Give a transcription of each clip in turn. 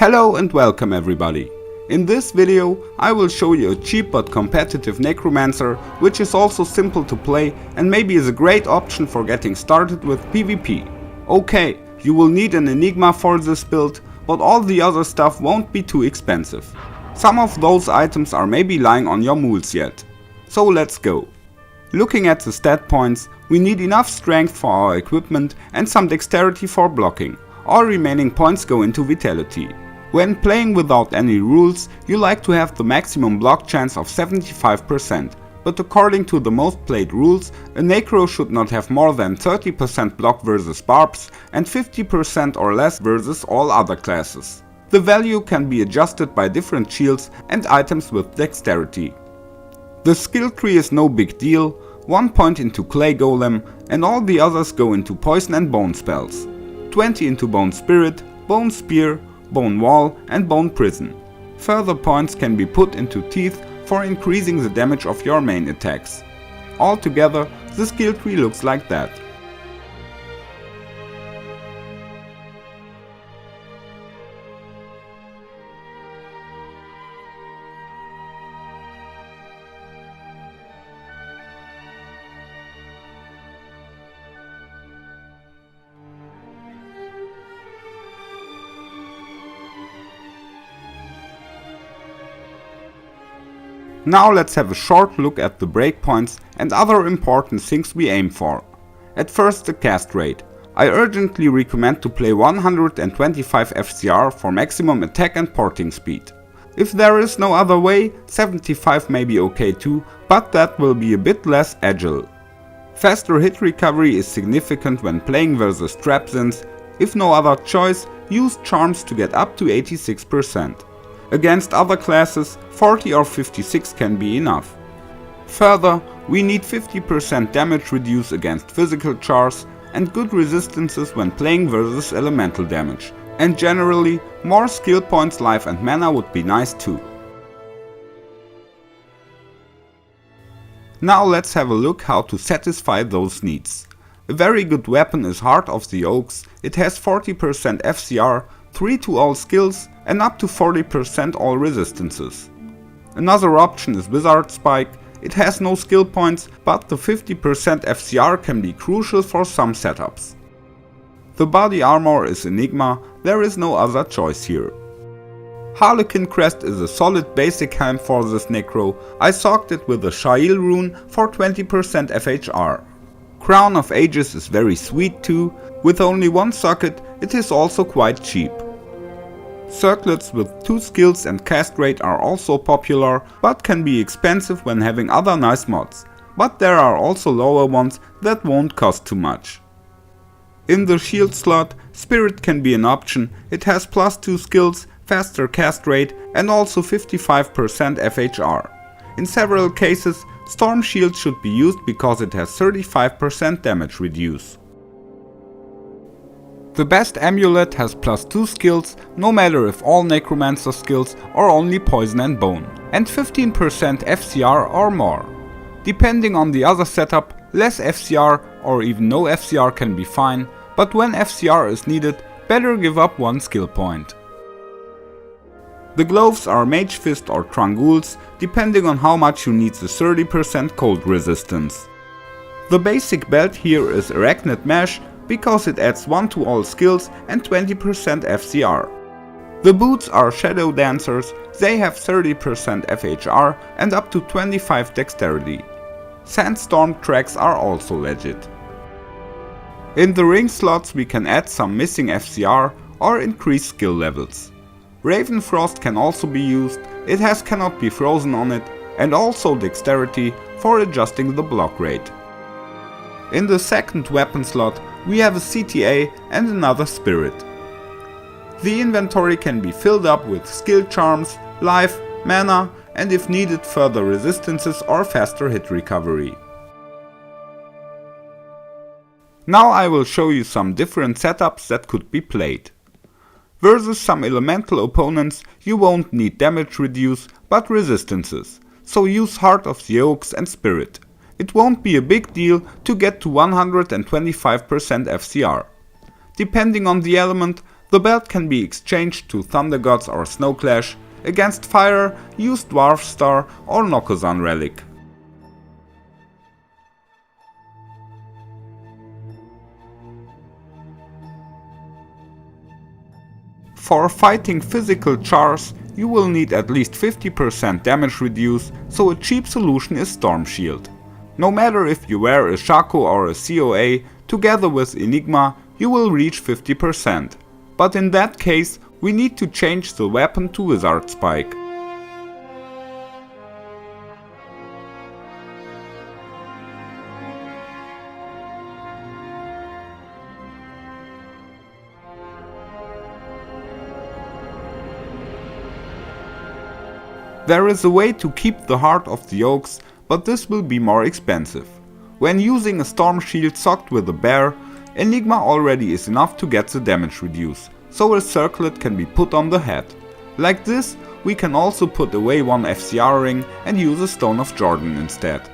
Hello and welcome everybody. In this video I will show you a cheap but competitive necromancer which is also simple to play and maybe is a great option for getting started with PvP. Okay, you will need an enigma for this build, but all the other stuff won't be too expensive. Some of those items are maybe lying on your mules yet. So let's go. Looking at the stat points, we need enough strength for our equipment and some dexterity for blocking. All remaining points go into vitality. When playing without any rules, you like to have the maximum block chance of 75%, but according to the most played rules, a Necro should not have more than 30% block versus barbs and 50% or less versus all other classes. The value can be adjusted by different shields and items with dexterity. The skill tree is no big deal, 1 point into clay golem and all the others go into poison and bone spells. 20 into bone spirit, bone spear, bone wall and bone prison. Further points can be put into teeth for increasing the damage of your main attacks. Altogether, the skill tree looks like that. Now let's have a short look at the breakpoints and other important things we aim for. At first, the cast rate. I urgently recommend to play 125 FCR for maximum attack and porting speed. If there is no other way, 75 may be okay too, but that will be a bit less agile. Faster hit recovery is significant when playing versus trapzins. If no other choice, use charms to get up to 86%. Against other classes, 40 or 56 can be enough. Further, we need 50% damage reduce against physical chars and good resistances when playing versus elemental damage. And generally, more skill points, life and mana would be nice too. Now let's have a look how to satisfy those needs. A very good weapon is Heart of the Oaks. It has 40% FCR, 3 to all skills and up to 40% all resistances. Another option is Wizard Spike. It has no skill points, but the 50% FCR can be crucial for some setups. The body armor is Enigma, there is no other choice here. Harlequin Crest is a solid basic helm for this Necro. I socked it with a Shail rune for 20% FHR. Crown of Ages is very sweet too. With only one socket, it is also quite cheap. Circlets with 2 skills and cast rate are also popular, but can be expensive when having other nice mods. But there are also lower ones that won't cost too much. In the shield slot, Spirit can be an option. It has +2 skills, faster cast rate and also 55% FHR. In several cases, Storm Shield should be used because it has 35% damage reduce. The best amulet has +2 skills, no matter if all necromancer skills or only poison and bone, and 15% FCR or more. Depending on the other setup, less FCR or even no FCR can be fine, but when FCR is needed, better give up 1 skill point. The gloves are Mage Fist or Trangules, depending on how much you need the 30% cold resistance. The basic belt here is Arachnid Mesh, because it adds 1 to all skills and 20% FCR. The boots are Shadow Dancers, they have 30% FHR and up to 25 dexterity. Sandstorm tracks are also legit. In the ring slots we can add some missing FCR or increase skill levels. Raven Frost can also be used, it has cannot be frozen on it and also dexterity for adjusting the block rate. In the second weapon slot we have a CTA and another Spirit. The inventory can be filled up with skill charms, life, mana and if needed further resistances or faster hit recovery. Now I will show you some different setups that could be played. Versus some elemental opponents you won't need damage reduce but resistances, so use Heart of the Oaks and Spirit. It won't be a big deal to get to 125% FCR. Depending on the element, The belt can be exchanged to Thunder Gods or Snow Clash. Against fire, use Dwarf Star or Nokozan Relic. For fighting physical chars, you will need at least 50% damage reduce, so a cheap solution is Storm Shield. No matter if you wear a Shaco or a COA, together with Enigma, you will reach 50%. But in that case, we need to change the weapon to Wizard Spike. There is a way to keep the heart of the oaks, but this will be more expensive. When using a Storm Shield socked with a bear, Enigma already is enough to get the damage reduce, so a circlet can be put on the head. Like this, we can also put away one FCR ring and use a Stone of Jordan instead.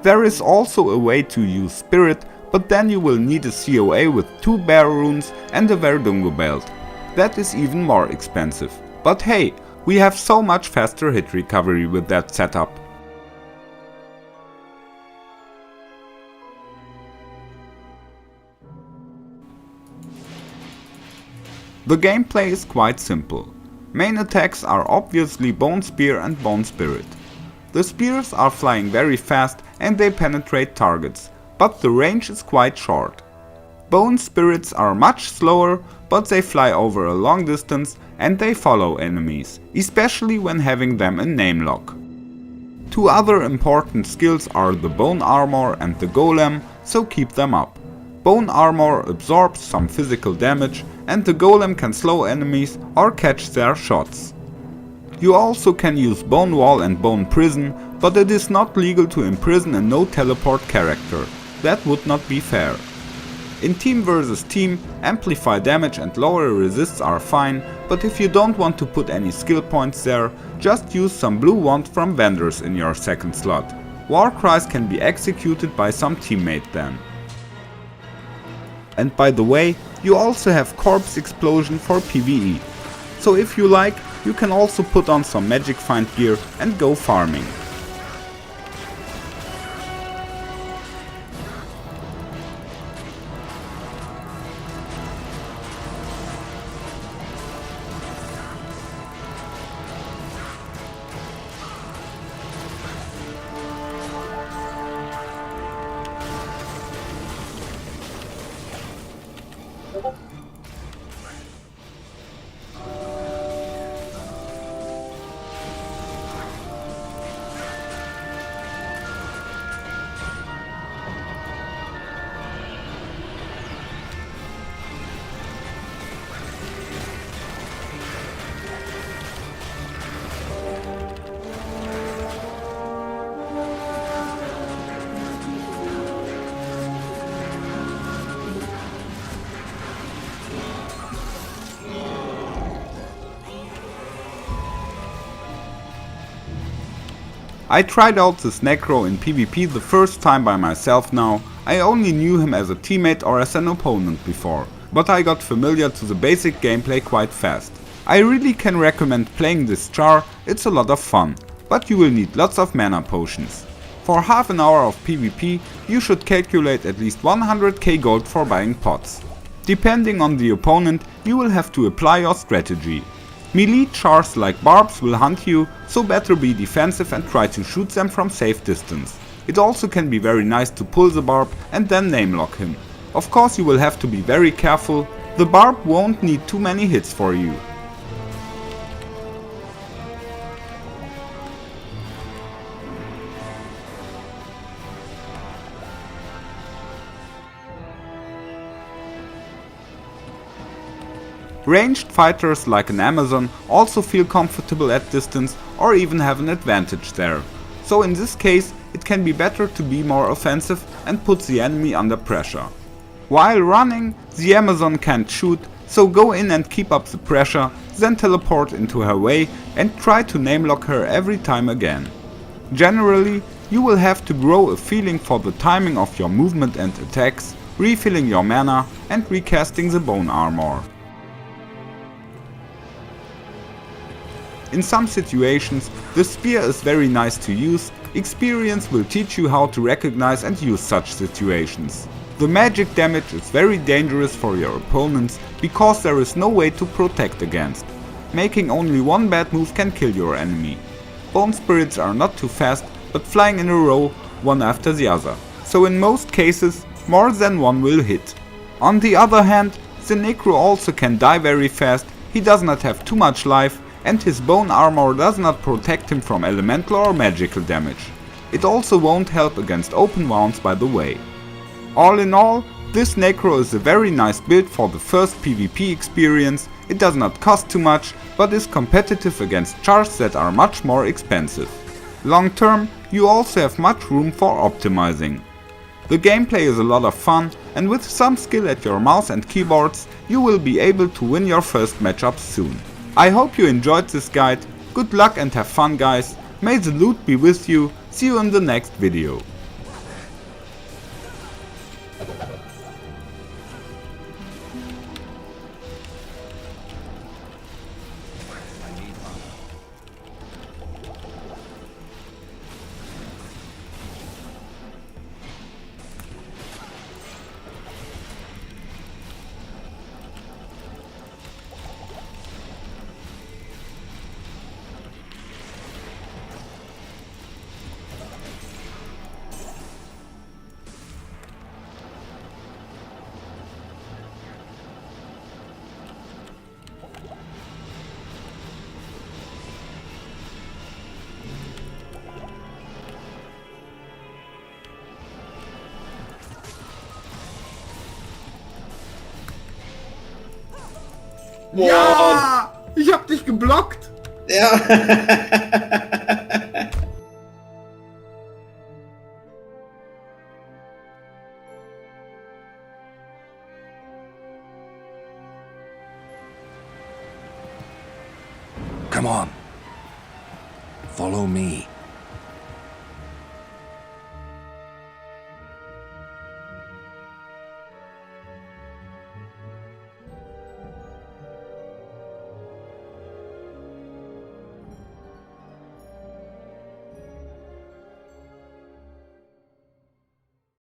There is also a way to use Spirit, but then you will need a COA with 2 bear runes and a Verdungo belt. That is even more expensive. But hey, we have so much faster hit recovery with that setup. The gameplay is quite simple. Main attacks are obviously Bone Spear and Bone Spirit. The spears are flying very fast and they penetrate targets, but the range is quite short. Bone Spirits are much slower, but they fly over a long distance and they follow enemies, especially when having them in name lock. 2 other important skills are the Bone Armor and the Golem, so keep them up. Bone Armor absorbs some physical damage and the Golem can slow enemies or catch their shots. You also can use Bone Wall and Bone Prison, but it is not legal to imprison a no teleport character. That would not be fair. In team versus team, amplify damage and lower resists are fine, but if you don't want to put any skill points there, just use some blue wand from vendors in your second slot. War cries can be executed by some teammate then. And by the way, you also have Corpse Explosion for PvE. So if you like, you can also put on some Magic Find gear and go farming. I tried out this Necro in PvP the first time by myself now. I only knew him as a teammate or as an opponent before, but I got familiar to the basic gameplay quite fast. I really can recommend playing this char, it's a lot of fun, but you will need lots of mana potions. For half an hour of PvP, you should calculate at least 100k gold for buying pots. Depending on the opponent, you will have to apply your strategy. Melee chars like barbs will hunt you, so better be defensive and try to shoot them from safe distance. It also can be very nice to pull the barb and then name lock him. Of course you will have to be very careful, the barb won't need too many hits for you. Ranged fighters like an Amazon also feel comfortable at distance or even have an advantage there. So in this case it can be better to be more offensive and put the enemy under pressure. While running, the Amazon can't shoot, so go in and keep up the pressure, then teleport into her way and try to namelock her every time again. Generally, you will have to grow a feeling for the timing of your movement and attacks, refilling your mana and recasting the bone armor. In some situations, the spear is very nice to use. Experience will teach you how to recognize and use such situations. The magic damage is very dangerous for your opponents because there is no way to protect against. Making only one bad move can kill your enemy. Bone spirits are not too fast, but flying in a row, one after the other. So in most cases, more than one will hit. On the other hand, the Necro also can die very fast, he does not have too much life, and his bone armor does not protect him from elemental or magical damage. It also won't help against open wounds by the way. All in all, this Necro is a very nice build for the first PvP experience. It does not cost too much, but is competitive against chars that are much more expensive. Long term, you also have much room for optimizing. The gameplay is a lot of fun, and with some skill at your mouse and keyboards, you will be able to win your first matchups soon. I hope you enjoyed this guide. Good luck and have fun, guys. May the loot be with you. See you in the next video. Boah. Ja! Ich hab dich geblockt! Ja. Come on. Follow me.